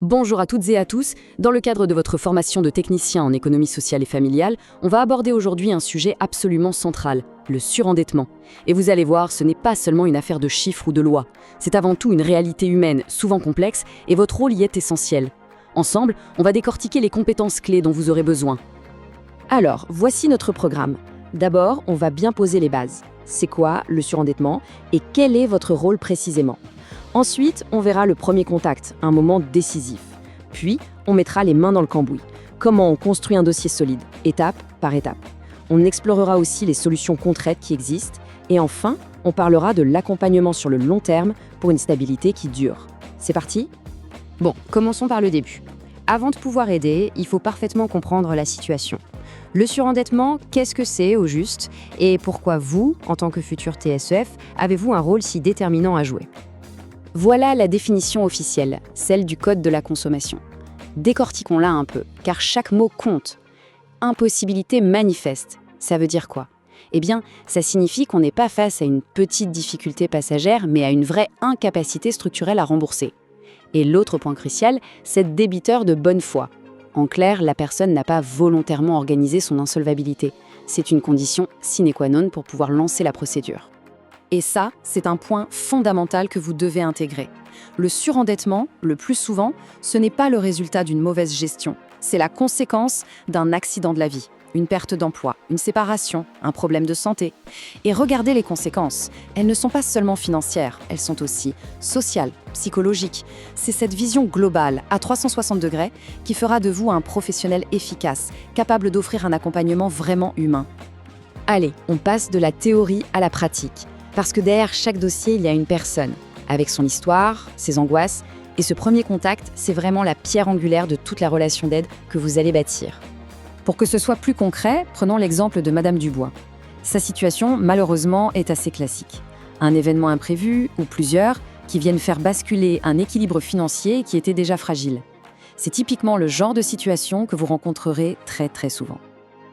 Bonjour à toutes et à tous. Dans le cadre de votre formation de technicien en économie sociale et familiale, on va aborder aujourd'hui un sujet absolument central, le surendettement. Et vous allez voir, ce n'est pas seulement une affaire de chiffres ou de lois. C'est avant tout une réalité humaine, souvent complexe, et votre rôle y est essentiel. Ensemble, on va décortiquer les compétences clés dont vous aurez besoin. Alors, voici notre programme. D'abord, on va bien poser les bases. C'est quoi le surendettement et quel est votre rôle précisément ? Ensuite, on verra le premier contact, un moment décisif. Puis, on mettra les mains dans le cambouis. Comment on construit un dossier solide, étape par étape. On explorera aussi les solutions concrètes qui existent. Et enfin, on parlera de l'accompagnement sur le long terme pour une stabilité qui dure. C'est parti ? Bon, commençons par le début. Avant de pouvoir aider, il faut parfaitement comprendre la situation. Le surendettement, qu'est-ce que c'est au juste ? Et pourquoi vous, en tant que futur TSEF, avez-vous un rôle si déterminant à jouer ? Voilà la définition officielle, celle du Code de la consommation. Décortiquons-la un peu, car chaque mot compte. Impossibilité manifeste, ça veut dire quoi ? Eh bien, ça signifie qu'on n'est pas face à une petite difficulté passagère, mais à une vraie incapacité structurelle à rembourser. Et l'autre point crucial, c'est débiteur de bonne foi. En clair, la personne n'a pas volontairement organisé son insolvabilité. C'est une condition sine qua non pour pouvoir lancer la procédure. Et ça, c'est un point fondamental que vous devez intégrer. Le surendettement, le plus souvent, ce n'est pas le résultat d'une mauvaise gestion. C'est la conséquence d'un accident de la vie, une perte d'emploi, une séparation, un problème de santé. Et regardez les conséquences. Elles ne sont pas seulement financières, elles sont aussi sociales, psychologiques. C'est cette vision globale, à 360 degrés, qui fera de vous un professionnel efficace, capable d'offrir un accompagnement vraiment humain. Allez, on passe de la théorie à la pratique. Parce que derrière chaque dossier, il y a une personne, avec son histoire, ses angoisses, et ce premier contact, c'est vraiment la pierre angulaire de toute la relation d'aide que vous allez bâtir. Pour que ce soit plus concret, prenons l'exemple de Madame Dubois. Sa situation, malheureusement, est assez classique. Un événement imprévu, ou plusieurs, qui viennent faire basculer un équilibre financier qui était déjà fragile. C'est typiquement le genre de situation que vous rencontrerez très très souvent.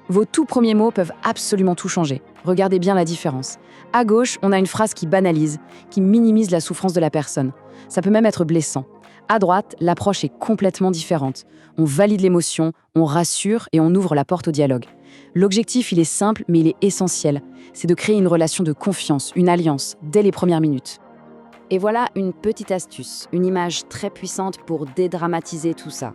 Vos tout premiers mots peuvent absolument tout changer. Regardez bien la différence. À gauche, on a une phrase qui banalise, qui minimise la souffrance de la personne. Ça peut même être blessant. À droite, l'approche est complètement différente. On valide l'émotion, on rassure et on ouvre la porte au dialogue. L'objectif, il est simple, mais il est essentiel. C'est de créer une relation de confiance, une alliance, dès les premières minutes. Et voilà une petite astuce, une image très puissante pour dédramatiser tout ça.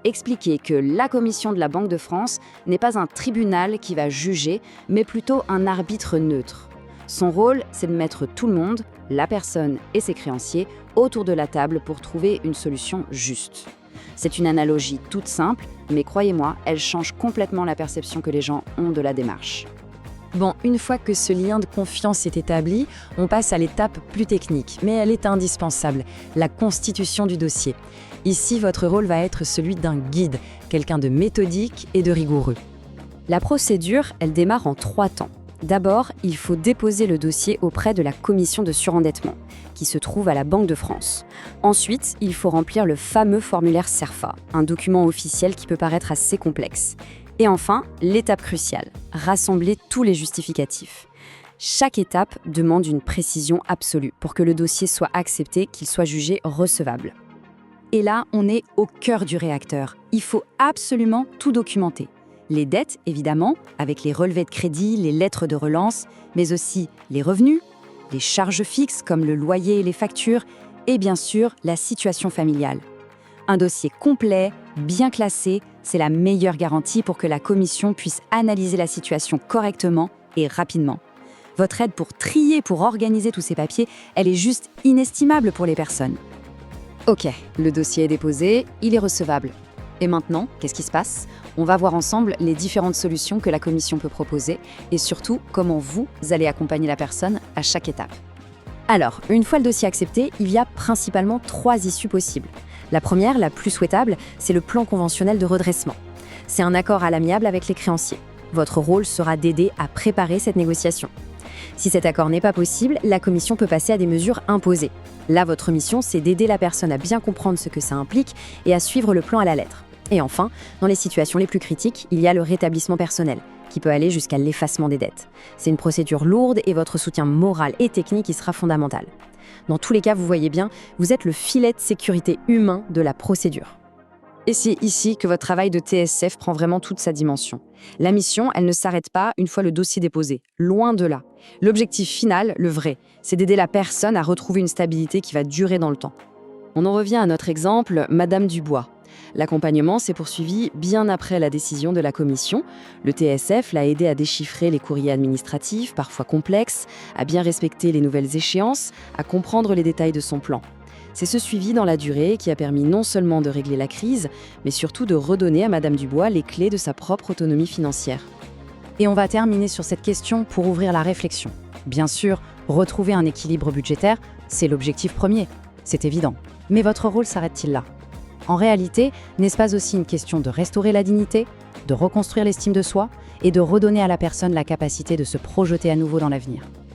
Expliquer que la commission de la Banque de France n'est pas un tribunal qui va juger, mais plutôt un arbitre neutre. Son rôle, c'est de mettre tout le monde, la personne et ses créanciers, autour de la table pour trouver une solution juste. C'est une analogie toute simple, mais croyez-moi, elle change complètement la perception que les gens ont de la démarche. Bon, une fois que ce lien de confiance est établi, on passe à l'étape plus technique, mais elle est indispensable, la constitution du dossier. Ici, votre rôle va être celui d'un guide, quelqu'un de méthodique et de rigoureux. La procédure, elle démarre en 3 temps. D'abord, il faut déposer le dossier auprès de la commission de surendettement, qui se trouve à la Banque de France. Ensuite, il faut remplir le fameux formulaire CERFA, un document officiel qui peut paraître assez complexe. Et enfin, l'étape cruciale, rassembler tous les justificatifs. Chaque étape demande une précision absolue pour que le dossier soit accepté, qu'il soit jugé recevable. Et là, on est au cœur du réacteur. Il faut absolument tout documenter. Les dettes, évidemment, avec les relevés de crédit, les lettres de relance, mais aussi les revenus, les charges fixes comme le loyer et les factures, et bien sûr, la situation familiale. Un dossier complet, bien classé, c'est la meilleure garantie pour que la commission puisse analyser la situation correctement et rapidement. Votre aide pour trier, pour organiser tous ces papiers, elle est juste inestimable pour les personnes. Ok, le dossier est déposé, il est recevable. Et maintenant, qu'est-ce qui se passe ? On va voir ensemble les différentes solutions que la commission peut proposer et surtout comment vous allez accompagner la personne à chaque étape. Alors, une fois le dossier accepté, il y a principalement 3 issues possibles. La première, la plus souhaitable, c'est le plan conventionnel de redressement. C'est un accord à l'amiable avec les créanciers. Votre rôle sera d'aider à préparer cette négociation. Si cet accord n'est pas possible, la commission peut passer à des mesures imposées. Là, votre mission, c'est d'aider la personne à bien comprendre ce que ça implique et à suivre le plan à la lettre. Et enfin, dans les situations les plus critiques, il y a le rétablissement personnel, qui peut aller jusqu'à l'effacement des dettes. C'est une procédure lourde et votre soutien moral et technique y sera fondamental. Dans tous les cas, vous voyez bien, vous êtes le filet de sécurité humain de la procédure. Et c'est ici que votre travail de TSF prend vraiment toute sa dimension. La mission, elle ne s'arrête pas une fois le dossier déposé. Loin de là. L'objectif final, le vrai, c'est d'aider la personne à retrouver une stabilité qui va durer dans le temps. On en revient à notre exemple, Madame Dubois. L'accompagnement s'est poursuivi bien après la décision de la commission. Le TSF l'a aidé à déchiffrer les courriers administratifs, parfois complexes, à bien respecter les nouvelles échéances, à comprendre les détails de son plan. C'est ce suivi dans la durée qui a permis non seulement de régler la crise, mais surtout de redonner à Madame Dubois les clés de sa propre autonomie financière. Et on va terminer sur cette question pour ouvrir la réflexion. Bien sûr, retrouver un équilibre budgétaire, c'est l'objectif premier, c'est évident. Mais votre rôle s'arrête-t-il là ? En réalité, n'est-ce pas aussi une question de restaurer la dignité, de reconstruire l'estime de soi et de redonner à la personne la capacité de se projeter à nouveau dans l'avenir ?